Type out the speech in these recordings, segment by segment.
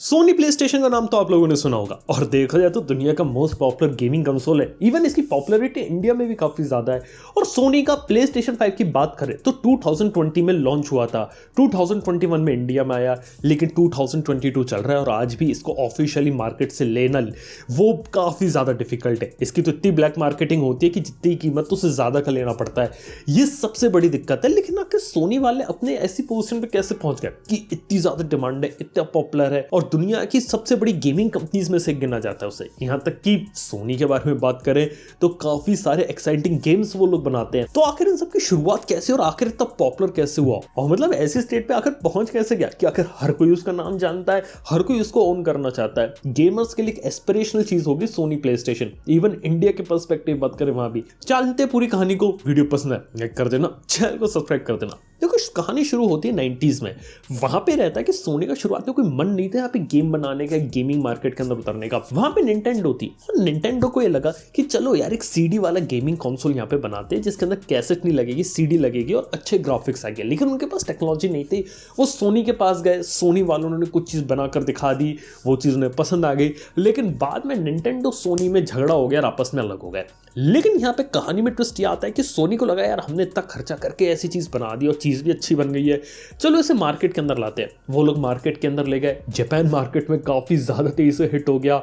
Sony play station का नाम तो आप लोगों ने सुना होगा और देखा जाए तो दुनिया का मोस्ट पॉपुलर गेमिंग कंसोल है। इवन इसकी पॉपुलैरिटी इंडिया में भी काफी ज्यादा है। और सोनी का प्ले स्टेशन 5 की बात करें तो 2020 में लॉन्च हुआ था, 2021 में इंडिया में आया, लेकिन 2022 चल रहा है और आज भी इसको ऑफिशियली मार्केट से लेना वो काफी ज्यादा डिफिकल्ट है। इसकी तो इतनी ब्लैक मार्केटिंग होती है कि जितनी कीमत उससे ज्यादा का लेना पड़ता है। ये सबसे बड़ी दिक्कत है। लेकिन आखिर सोनी वाले अपने ऐसी पोजीशन पे कैसे पहुंच गए कि इतनी ज्यादा डिमांड है, इतना पॉपुलर है और दुनिया की सबसे बड़ी गेमिंग कंपनीज में से गिना जाता है उसे। यहां तक कि सोनी के बारे में बात करें तो काफी सारे एक्साइटिंग गेम्स वो लोग बनाते हैं। तो आखिर इन सब की शुरुआत कैसे और आखिर इतना पॉपुलर कैसे हुआ और मतलब ऐसी स्टेट पे आखिर पहुंच कैसे गया कि आखिर हर कोई उसका नाम जानता है, हर कोई उसको ओन करना चाहता है। गेमर्स के लिए एक एस्पिरेशनल चीज होगी Sony PlayStation. Even India के पर्सपेक्टिव बात करें वहां भी। जानते पूरी कहानी को, वीडियो पसंद है लाइक कर देना, चैनल को सब्सक्राइब कर देना। देखो कहानी शुरू होती है 90s में। वहां पे रहता है कि सोनी का शुरुआत में कोई मन नहीं था यहाँ पे गेम बनाने का, गेमिंग मार्केट के अंदर उतरने का। वहां पे निंटेंडो थी और निंटेंडो को ये लगा कि चलो यार एक सीडी वाला गेमिंग कंसोल यहाँ पे बनाते हैं जिसके अंदर कैसेट नहीं लगेगी, सीडी लगेगी और अच्छे ग्राफिक्स आएंगे। लेकिन उनके पास टेक्नोलॉजी नहीं थी। वो सोनी के पास गए, सोनी वालों ने कुछ चीज बनाकर दिखा दी, वो चीज उन्हें पसंद आ गई। लेकिन बाद में निंटेंडो सोनी में झगड़ा हो गया और आपस में अलग हो गए। लेकिन यहाँ पे कहानी में ट्विस्ट ये आता है कि सोनी को लगा यार हमने इतना खर्चा करके ऐसी चीज बना दी और चीज भी अच्छी बन गई है, चलो इसे मार्केट के अंदर लाते हैं। वो लोग मार्केट के अंदर ले गए। जापान मार्केट में काफी ज्यादा तेजी से हिट हो गया।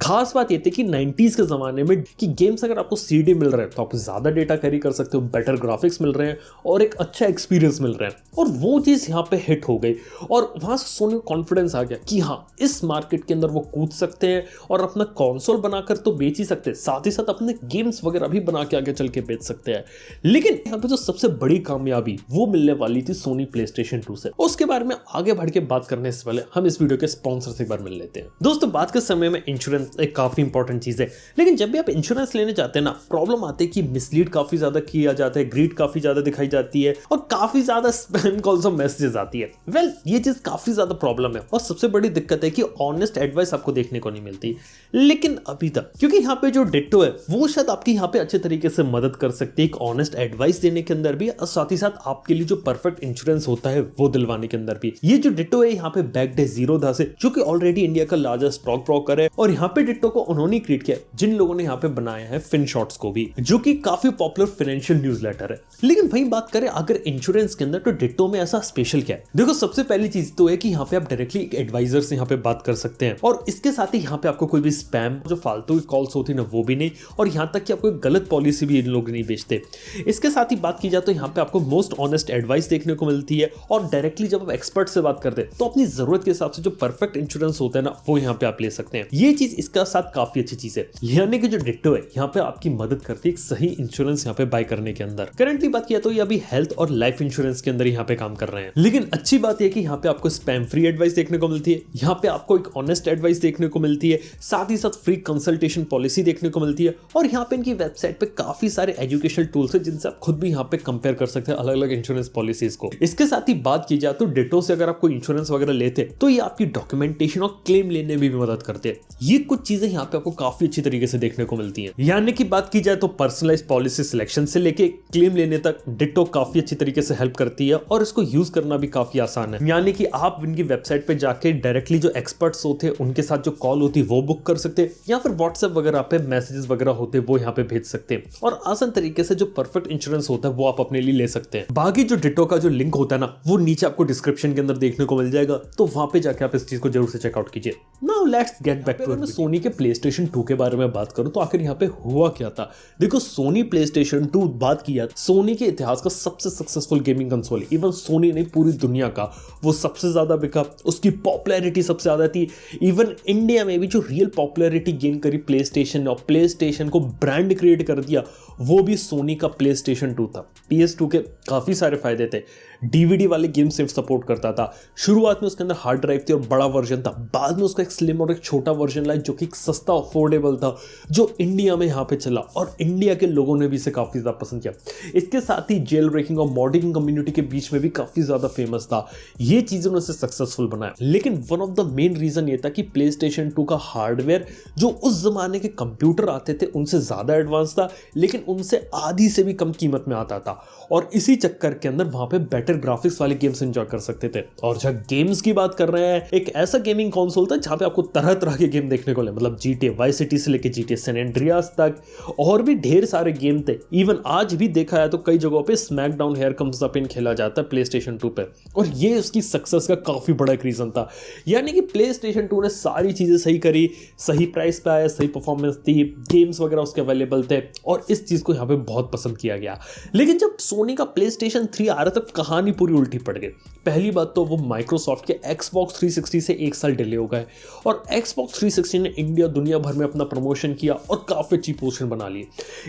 खास बात ये थी कि 90s के जमाने में कि गेम्स अगर आपको सीडी मिल रहे हैं तो आप ज्यादा डेटा कैरी कर सकते हो, बेटर ग्राफिक्स मिल रहे हैं और एक अच्छा एक्सपीरियंस मिल रहा है। और वो चीज यहाँ पे हिट हो गई और वहां से सोनी को कॉन्फिडेंस आ गया कि हाँ इस मार्केट के अंदर वो कूद सकते हैं और अपना कंसोल बनाकर तो बेच ही सकते हैं, साथ ही साथ अपने गेम्स वगैरह भी बना के आगे चल के बेच सकते हैं। लेकिन यहाँ पे जो सबसे बड़ी कामयाबी वो मिलने वाली थी सोनी प्ले स्टेशन 2 से। उसके बारे में आगे बढ़ के बात करने से पहले हम इस वीडियो के स्पॉन्सर से एक बार मिल लेते हैं। दोस्तों बात के समय में इंश्योरेंस एक काफी इंपॉर्टेंट चीज है। लेकिन जब भी आप इंश्योरेंस लेने जाते हैं ना, प्रॉब्लम आती है कि मिसलीड काफी ज्यादा किया जाता है, ग्रीड काफी ज्यादा दिखाई जाती है और काफी ज्यादा स्पैम कॉल्स और मैसेजेस आती है। वेल ये चीज काफी ज्यादा प्रॉब्लम है और सबसे बड़ी दिक्कत है कि ऑनेस्ट एडवाइस आपको देखने को नहीं मिलती। लेकिन अभी तक क्योंकि यहाँ पे जो डिट्टो है वो शायद आपकी यहाँ पे अच्छे तरीके से मदद कर सकती है एक ऑनेस्ट एडवाइस देने के अंदर भी और साथ ही साथ आपके लिए जो परफेक्ट इंश्योरेंस होता है वो दिलवाने के अंदर भी। ये जो डिट्टो है यहाँ पे बैक्ड है ज़ीरोधा से, जो कि ऑलरेडी इंडिया का लार्जेस्ट स्टॉक ब्रोकर है। और यहाँ पे डिट्टो को उन्होंने क्रिएट किया जिन लोगों ने यहाँ पे बनाया है फिनशॉट्स को भी, जो कि काफी पॉपुलर फाइनेंशियल न्यूज़लेटर है। लेकिन वही बात करें अगर इंश्योरेंस के अंदर तो डिट्टो में ऐसा स्पेशल क्या है। देखो सबसे पहली चीज तो है कि यहाँ पे आप डायरेक्टली एक एडवाइजर से यहाँ पे बात कर सकते हैं और इसके साथ ही यहाँ पे आपको कोई भी स्पैम जो फालतू की कॉल्स होती है ना वो भी नहीं, और यहाँ तक कि आपको गलत पॉलिसी भी इन लोग नहीं बेचते। इसके साथ ही बात की जाए तो यहाँ पे आपको मोस्ट ऑनेस्ट एडवाइस देखने को मिलती है और डायरेक्टली जब आप एक्सपर्ट से बात करते हैं तो अपनी जरूरत के हिसाब से जो परफेक्ट इंश्योरेंस होता है ना वो यहाँ पे आप ले सकते हैं। ये चीज इसका साथ काफी अच्छी चीज है। यानी कि जो डिट्टो है यहाँ पे आपकी मदद करती है एक सही इंश्योरेंस यहाँ पे बाय करने के अंदर। करंटली बात किया तो ये अभी हेल्थ और लाइफ इंश्योरेंस के अंदर यहाँ पे काम कर रहे हैं। लेकिन अच्छी बात यह कि यहाँ पे आपको स्पैम फ्री एडवाइस देखने को मिलती है, यहाँ पे आपको एक ऑनेस्ट एडवाइस देखने को मिलती है, साथ ही साथ फ्री कंसल्टेशन पॉलिसी देखने को मिलती है और यहाँ पे इनकी वेबसाइट पे काफी सारे एजुकेशनल टूल्स है जिनसे आप खुद भी यहाँ पे कंपेयर कर सकते हैं अलग अलग इंश्योरेंस पॉलिसीज को। इसके साथ ही बात की जाए तो डिट्टो से अगर आप कोई इंश्योरेंस वगैरह लेते तो ये आपकी डॉक्यूमेंटेशन और क्लेम लेने में भी मदद करते हैं। ये कुछ चीजें यहाँ पे आपको काफी अच्छी तरीके से देखने को मिलती हैं। यानी कि बात की जाए तो पर्सनलाइज पॉलिसी सिलेक्शन से लेके क्लेम लेने तक डिट्टो काफी अच्छी तरीके से हेल्प करती है और इसको यूज करना भी काफी आसान है। यानी कि आप इनकी वेबसाइट पे जाके डायरेक्टली जो एक्सपर्ट्स होते हैं उनके साथ जो कॉल होती है वो बुक कर सकते हैं या फिर व्हाट्सएप वगैरह पे मैसेजेस वगैरह होते हैं वो यहाँ पे भेज सकते हैं और आसान तरीके से जो परफेक्ट इंश्योरेंस होता है वो आप अपने लिए ले सकते हैं। बाकी जो डिट्टो का जो लिंक होता है ना वो नीचे आपको डिस्क्रिप्शन के अंदर देखने को मिल जाएगा, तो वहां पे जाके आप इस चीज को जरूर से चेकआउट कीजिए। Now let's get back to Sony के प्ले स्टेशन 2 के बारे में बात करूं तो आखिर यहाँ पे हुआ क्या था। देखो सोनी प्ले स्टेशन 2 बात किया सोनी के इतिहास का सबसे सक्सेसफुल गेमिंग कंसोल है। इवन सोनी ने पूरी दुनिया का वो सबसे ज्यादा बिका, उसकी पॉपुलैरिटी सबसे ज्यादा थी। इवन इंडिया में भी जो रियल पॉपुलैरिटी गेन करी प्ले स्टेशन और प्ले स्टेशन को ब्रांड क्रिएट कर दिया वो भी सोनी का प्ले स्टेशन 2 था। PS2 के काफी सारे फायदे थे। DVD वाले गेम सिर्फ सपोर्ट करता था। शुरुआत में उसके अंदर हार्ड ड्राइव थी और बड़ा वर्जन था। बाद में उसका एक स्लिम और एक छोटा वर्जन लाया जो कि एक सस्ता अफोर्डेबल था, जो इंडिया में यहाँ पे चला और इंडिया के लोगों ने भी इसे काफी ज्यादा पसंद किया। इसके साथ ही जेल ब्रेकिंग और मॉडिंग कम्युनिटी के बीच में भी काफी ज्यादा फेमस था। ये चीजें उन्हें सक्सेसफुल बनाया। लेकिन one of the main reason ये था कि प्ले स्टेशन 2 का हार्डवेयर जो उस जमाने के कंप्यूटर आते थे उनसे ज्यादा एडवांस था, लेकिन उनसे आधी से भी कम कीमत में आता था और इसी चक्कर के अंदर वहां पे बेटर ग्राफिक्स वाले गेम्स एंजॉय कर सकते थे। और जब गेम्स की बात कर रहे हैं, एक ऐसा गेमिंग कंसोल था जहां पे आपको तरह तरह के गेम देखने को मिले, मतलब GTA वाइस सिटी से लेके GTA सैन एंड्रियास तक और भी ढेर सारे गेम थे। इवन आज भी देखा है तो कई जगहों पे SmackDown here comes up in खेला जाता है PlayStation 2 पे, और ये उसकी सक्सेस का काफी बड़ा एक रीजन था। यानी कि PlayStation 2 ने सारी चीजें सही करी, सही प्राइस पे आया, सही परफॉर्मेंस थी, गेम्स वगैरह उसके अवेलेबल थे, और इस चीज को यहाँ पे बहुत पसंद किया गया। लेकिन जब सोनी का PlayStation 3 आ रहा तब कहानी पूरी उल्टी पड़ गई। पहली बात तो वो माइक्रोसॉफ्ट के Xbox 360 से एक साल डिले हो गए, और Xbox 360 ने इंडिया दुनिया भर में अपना प्रमोशन किया और काफी अच्छी पोजीशन बना ली।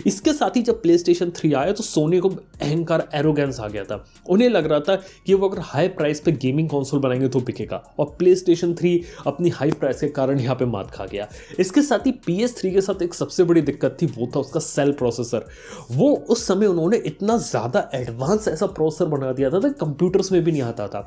इसके साथ ही जब PlayStation 3 आया तो सोनी को अहंकार, एरोगेंस आ गया था। उन्हें लग रहा था कि वो अगर हाई प्राइस पे गेमिंग कंसोल बनाएंगे तो बिकेगा, और PlayStation 3 अपनी हाई प्राइस के कारण यहाँ पे मात खा गया। इसके साथ ही PS3 के साथ एक सबसे बड़ी दिक्कत थी, वो था उसका सेल प्रोसेसर। वो उस समय उन्होंने इतना ज़्यादा एडवांस ऐसा प्रोसेसर बना दिया था कंप्यूटर्स में भी नहीं आता था,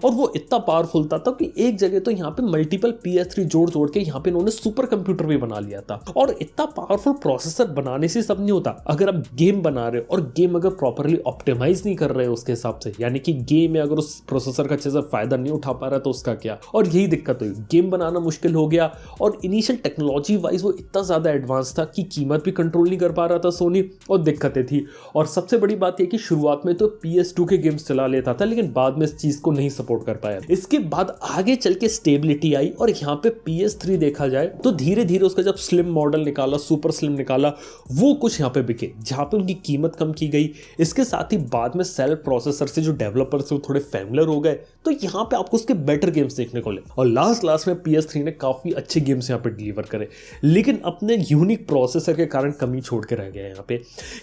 और वो इतना पावरफुल था कि एक जगह तो यहाँ पे मल्टीपल PS3 जोड़ जोड़ के यहाँ पे इन्होंने सुपर कंप्यूटर भी बना लिया था। और इतना पावरफुल प्रोसेसर बनाने से सब नहीं होता, अगर आप गेम बना रहे हो और गेम अगर प्रॉपरली ऑप्टिमाइज नहीं कर रहे हो उसके हिसाब से, यानी कि गेम में अगर उस प्रोसेसर का अच्छे से फायदा नहीं उठा पा रहा तो उसका क्या। और यही दिक्कत हुई, गेम बनाना मुश्किल हो गया, और इनिशियल टेक्नोलॉजी वाइज वो इतना ज़्यादा एडवांस था कि कीमत भी कंट्रोल नहीं कर पा रहा था सोनी, और दिक्कतें थी। और सबसे बड़ी बात यह कि शुरुआत में तो PS2 के गेम्स चला लेता था, लेकिन बाद में इस चीज़ को नहीं सपोर्ट कर पाया। इसके बाद आगे चल के स्टेबिलिटी आई, और यहाँ पे PS3 देखा जाए तो धीरे धीरे उसका जब स्लिम मॉडल निकाला, सुपर स्लिम निकाला, वो कुछ यहाँ पे बिके, जहाँ पे उनकी कीमत कम की गई। इसके साथ ही बाद में सेल प्रोसेसर से जो डेवलपर्स थे वो थोड़े फैमिलियर हो गए, तो यहाँ पे आपको उसके बेटर गेम्स देखने को मिले। और लास्ट में PS3 ने काफी अच्छे गेम्स यहाँ पे डिलीवर करे, लेकिन अपने यूनिक प्रोसेसर के कारण कमी छोड़ के रह गया यहाँ पे।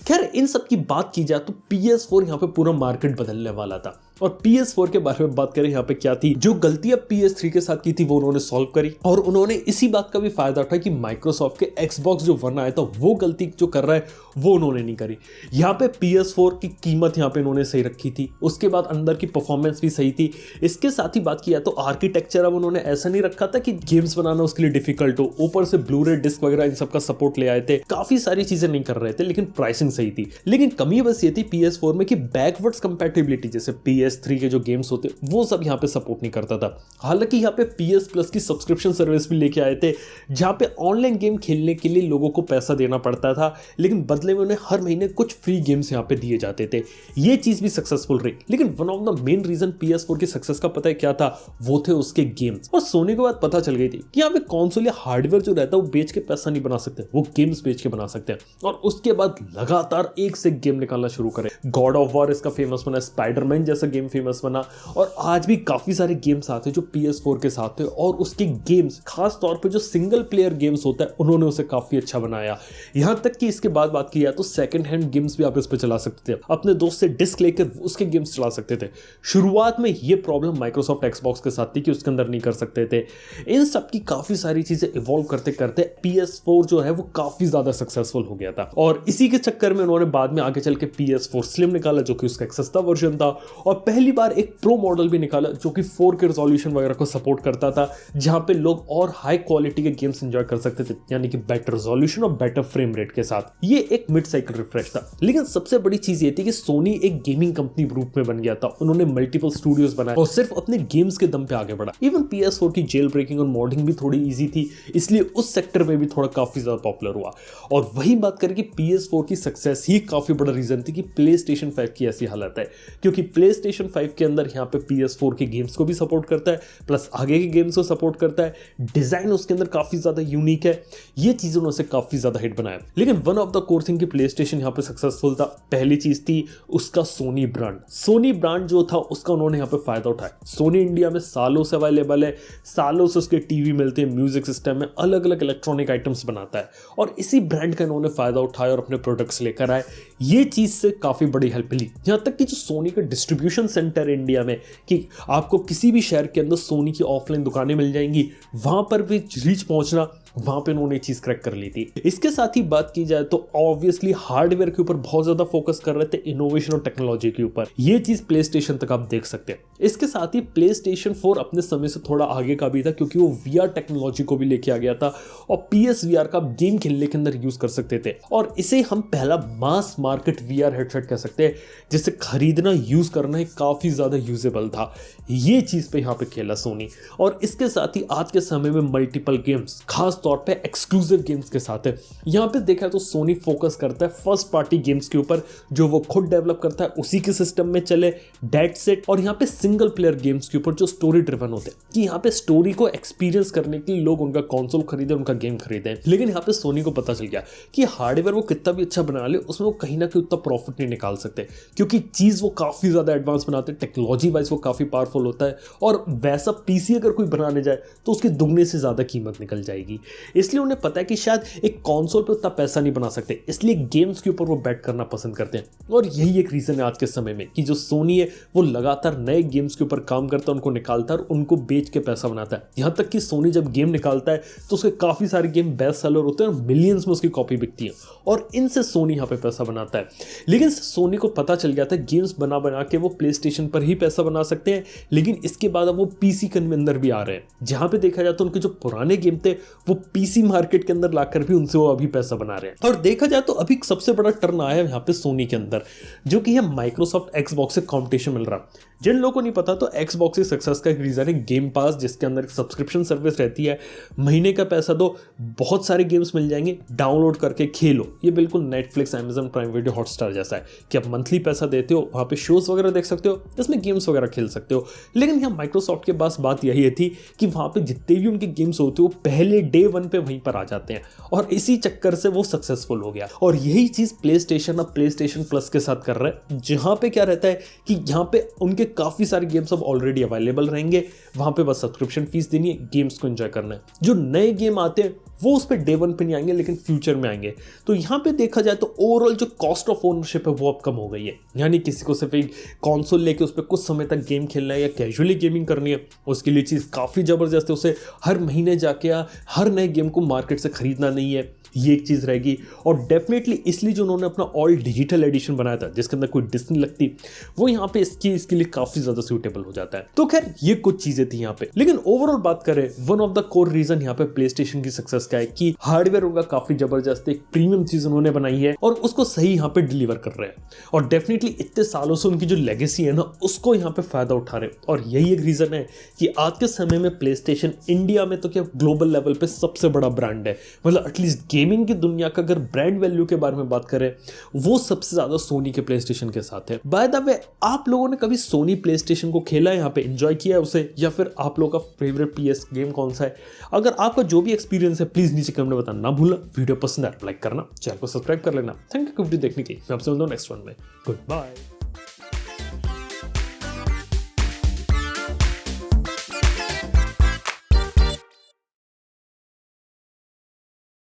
खैर, इन सब की बात की जाए तो PS4 यहाँ पे पूरा मार्केट बदलने वाला था, और PS4 के बारे में बात करें यहाँ पे क्या थी, जो गलतियां PS3 के साथ की थी वो उन्होंने सॉल्व करी, और उन्होंने इसी बात का भी फायदा उठाया कि माइक्रोसॉफ्ट के Xbox जो 1 आया था वो गलती जो कर रहा है वो उन्होंने नहीं करी। यहाँ पे PS4 की कीमत यहाँ पे उन्होंने सही रखी थी, उसके बाद अंदर की परफॉर्मेंस भी सही थी। इसके साथ ही बात किया तो आर्किटेक्चर अब उन्होंने ऐसा नहीं रखा था कि गेम्स बनाना उसके लिए डिफिकल्ट हो, ऊपर से ब्लू-रे डिस्क वगैरह इन सब का सपोर्ट ले आए थे, काफी सारी चीजें नहीं कर रहे थे, लेकिन प्राइसिंग सही थी। लेकिन कमी बस ये थी PS4 में कि बैकवर्ड्स कंपैटिबिलिटी, जैसे PS3 के जो गेम्स होते वो सब यहाँ पे सपोर्ट नहीं करता था। हालांकि यहाँ पे PS Plus की सब्सक्रिप्शन सर्विस भी लेके आए थे, जहाँ पे ऑनलाइन गेम खेलने के लिए लोगों को पैसा देना पड़ता था, लेकिन बदले में उन्हें हर महीने कुछ फ्री गेम्स यहाँ पे दिए जाते थे। ये चीज भी सक्सेसफुल रही, लेकिन one of the main reason PS4 की सक्सेस का पता है क्या था, वो थे उसके गेम्स। और सोनी को बात पता चल गई थी कि यहाँ पे कंसोल या हार्डवेयर जो रहता है वो बेच के पैसा नहीं बना सकते, वो गेम्स बेच के बना सकते हैं। और उसके बाद लगातार एक से गेम निकालना शुरू करे। गॉड ऑफ वॉर इसका फेमस बना, स्पाइडरमैन जैसा गेम फेमस बना, और आज भी काफी सारे गेम्स आते हैं जो PS4 के साथ थे, और उसके गेम्स खास तौर पे जो सिंगल प्लेयर गेम्स होता है उन्होंने उसे काफी अच्छा बनाया। यहां तक कि इसके बाद बात की जाए तो सेकंड हैंड गेम्स भी आप इस पे चला सकते थे, अपने दोस्त से डिस्क लेकर उसके गेम्स चला सकते थे। शुरुआत में ये प्रॉब्लम माइक्रोसॉफ्ट Xbox के साथ थी कि उसके अंदर नहीं कर सकते थे। इन सब की काफी सारी चीजें इवॉल्व करते करते PS4 जो है वो काफी ज्यादा सक्सेसफुल हो गया था, और इसी के चक्कर में उन्होंने बाद में आगे चल के PS4 Slim निकाला, जो कि उसका एक सस्ता वर्जन था, और पहली बार एक प्रो मॉडल भी निकाला जो कि 4K रिजोल्यूशन वगैरह को सपोर्ट करता था, जहां पे लोग और हाई क्वालिटी के गेम्स एंजॉय कर सकते थे, यानी कि बेटर रिजोल्यूशन और बेटर फ्रेम रेट के साथ। ये एक मिड साइकिल रिफ्रेश था। लेकिन सबसे बड़ी चीज ये थी कि सोनी एक गेमिंग कंपनी रूप में बन गया था। उन्होंने मल्टीपल स्टूडियोज बनाए और सिर्फ अपने गेम्स के दम पे आगे बढ़ा। इवन PS4 की जेल ब्रेकिंग और मॉडिंग भी थोड़ी ईजी थी, इसलिए उस सेक्टर में भी थोड़ा काफी ज्यादा पॉपुलर हुआ। और वही बात करें कि PS4 की सक्सेस ही काफी बड़ा रीजन थी कि PlayStation 5 की ऐसी हालत है, क्योंकि PlayStation 5 के अंदर यहाँ पे PS4 के गेम्स को भी सपोर्ट करता है, प्लस आगे के गेम्स को सपोर्ट करता है। डिजाइन उसके अंदर काफी ज्यादा यूनिक है। ये चीजों ने उसे काफी ज्यादा हिट बनाया। लेकिन one of the core thing की PlayStation यहाँ पे सक्सेसफुल था, पहली चीज थी उसका सोनी ब्रांड। सोनी ब्रांड जो था उसका उन्होंने यहाँ पे फायदा उठाया। सोनी इंडिया में सालों से अवेलेबल है, सालों से उसके टीवी मिलते हैं, म्यूजिक सिस्टम में अलग अलग इलेक्ट्रॉनिक आइटम्स बनाता है, और इसी ब्रांड का इन्होंने फायदा उठाया और अपने प्रोडक्ट्स लेकर आए। ये चीज से काफी बड़ी हेल्प मिली, यहाँ तक कि जो सोनी का डिस्ट्रीब्यूशन सेंटर है इंडिया में, कि आपको किसी भी शहर के अंदर सोनी की ऑफलाइन दुकानें मिल जाएंगी, वहां पर भी रीच पहुंचना वहां पे उन्होंने चीज क्रैक कर ली थी। इसके साथ ही बात की जाए तो ऑब्वियसली हार्डवेयर के ऊपर बहुत ज्यादा फोकस कर रहे थे, इनोवेशन और टेक्नोलॉजी के ऊपर। ये चीज प्ले स्टेशन तक आप देख सकते हैं। इसके साथ ही प्ले स्टेशन 4 अपने समय से थोड़ा आगे का भी था, क्योंकि वो VR टेक्नोलॉजी को भी लेके आ गया था और PSVR का गेम खेलने के अंदर यूज कर सकते थे। और इसे हम पहला मास मार्केट VR हेडसेट कह सकते हैं, जिसे खरीदना यूज करना ही काफी ज्यादा यूजेबल था। ये चीज पे यहाँ पे खेला सोनी। और इसके साथ ही आज के समय में मल्टीपल गेम्स, खास तौर पे एक्सक्लूसिव गेम्स के साथ है। यहाँ पे देखा तो सोनी फोकस करता है फर्स्ट पार्टी गेम्स के ऊपर, जो वो खुद डेवलप करता है, उसी के सिस्टम में चले, डेड सेट, और यहाँ पे सिंगल प्लेयर गेम्स के ऊपर जो स्टोरी ड्रिवन होते हैं, कि यहाँ पे स्टोरी को एक्सपीरियंस करने के लिए लोग उनका कंसोल खरीदे, उनका गेम खरीदे। लेकिन यहाँ पे सोनी को पता चल गया कि हार्डवेयर वो कितना भी अच्छा बना ले, उसमें वो कहीं ना कहीं उतना प्रॉफिट नहीं निकाल सकते, क्योंकि चीज वो काफी ज्यादा एडवांस बनाते हैं, टेक्नोलॉजी वाइज वो काफी पावरफुल होता है, और वैसा पीसी अगर कोई बनाने जाए तो उसके दुगने से ज्यादा कीमत निकल जाएगी। इसलिए उन्हें पता है कि शायद एक कंसोल पे उतना पैसा नहीं बना सकते, इसलिए गेम्स के ऊपर वो बेट करना पसंद करते हैं। और यही एक रीजन है आज के समय में कि जो सोनी है वो लगातार नए गेम्स के ऊपर काम करता है, उनको निकालता है और उनको बेच के पैसा बनाता है। यहां तक कि सोनी जब गेम निकालता है तो उसके काफी सारे गेम बेस्ट सेलर होते हैं और मिलियंस में उसकी कॉपी बिकती है, और इनसे सोनी यहाँ पे पैसा बनाता है। लेकिन सोनी को पता चल गया था गेम्स बना बना के वो प्ले स्टेशन पर ही पैसा बना सकते हैं, लेकिन इसके बाद अब वो पीसी के अंदर भी आ रहे हैं, जहां पे देखा जाए तो उनके जो पुराने गेम थे वो पीसी मार्केट के अंदर लाकर भी उनसे वो अभी पैसा बना रहे हैं। और देखा जाए तो अभी सबसे बड़ा टर्न आया है यहाँ पे सोनी के अंदर, जो कि है माइक्रोसॉफ्ट एक्सबॉक्स से कॉम्पिटिशन मिल रहा। जिन लोगों को नहीं पता तो एक्सबॉक्स की सक्सेस का एक रीजन है गेम पास, जिसके अंदर एक सब्सक्रिप्शन सर्विस रहती है, महीने का पैसा दो, बहुत सारे गेम्स मिल जाएंगे, डाउनलोड करके खेलो। ये बिल्कुल Netflix, Amazon prime video, Hotstar जैसा है कि आप मंथली पैसा देते हो, वहाँ पे शोज वगैरह देख सकते हो, इसमें गेम्स वगैरह खेल सकते हो। लेकिन यहाँ माइक्रोसॉफ्ट के पास बात यही थी कि वहाँ पे जितने भी उनके गेम्स होते हैं वो पहले डे 1 पे वहीं पर आ जाते हैं, और इसी चक्कर से वो सक्सेसफुल हो गया। और यही चीज प्ले स्टेशन अब प्ले स्टेशन प्लस के साथ कर रहा है, जहाँ पे क्या रहता है कि यहाँ पे उनके काफी सारे गेम्स अब ऑलरेडी अवेलेबल रहेंगे, वहां पे बस सब्सक्रिप्शन फीस देनी है, गेम्स को एंजॉय करना है। जो नए गेम आते हैं वो उस पर डे 1 पे नहीं आएंगे, लेकिन फ्यूचर में आएंगे। तो यहाँ पे देखा जाए तो ओवरऑल जो कॉस्ट ऑफ ओनरशिप है वो अब कम हो गई है। यानी किसी को सिर्फ एक कंसोल लेके उस पर कुछ समय तक गेम खेलना है या कैजुअली गेमिंग करनी है, उसके लिए चीज़ काफ़ी ज़बरदस्त है। उसे हर महीने जाके या हर नए गेम को मार्केट से खरीदना नहीं है, ये एक चीज़ रहेगी। और डेफिनेटली इसलिए जो उन्होंने अपना ऑल डिजिटल एडिशन बनाया था, जिसके अंदर कोई डिस्क नहीं लगती, वो यहाँ पे इसके लिए काफ़ी ज़्यादा सूटेबल हो जाता है। तो खैर ये कुछ चीज़ें थी यहाँ पे। लेकिन ओवरऑल बात करें, one of the core reason यहाँ पे प्ले स्टेशन की सक्सेस का है कि हार्डवेयर उनका काफ़ी ज़बरदस्त, एक प्रीमियम चीज़ उन्होंने बनाई है और उसको सही यहाँ पे डिलीवर कर रहे हैं। और डेफिनेटली इतने सालों से उनकी जो लेगेसी है ना, उसको यहाँ पे फायदा उठा रहे हैं। और यही एक रीजन है कि आज के समय में प्ले स्टेशन इंडिया में तो क्या ग्लोबल लेवल पे सबसे बड़ा ब्रांड है। मतलब एटलीस्ट गेमिंग की दुनिया का अगर ब्रांड वैल्यू के बारे में बात करें, वो सबसे ज्यादा सोनी के प्ले स्टेशन के साथ है। बाय द वे, आप लोगों ने कभी सोनी प्ले स्टेशन को खेला है, यहाँ पे एंजॉय किया है उसे, या फिर आप लोगों का फेवरेट PS गेम कौन सा है? अगर आपका जो भी एक्सपीरियंस है प्लीज नीचे कमेंट में बताना ना भूलना। वीडियो पसंद आए लाइक करना, चैनल को सब्सक्राइब कर लेना। थैंक यू वीडियो देखने के लिए। मैं आपसे मिलता हूं नेक्स्ट वन में। Good bye.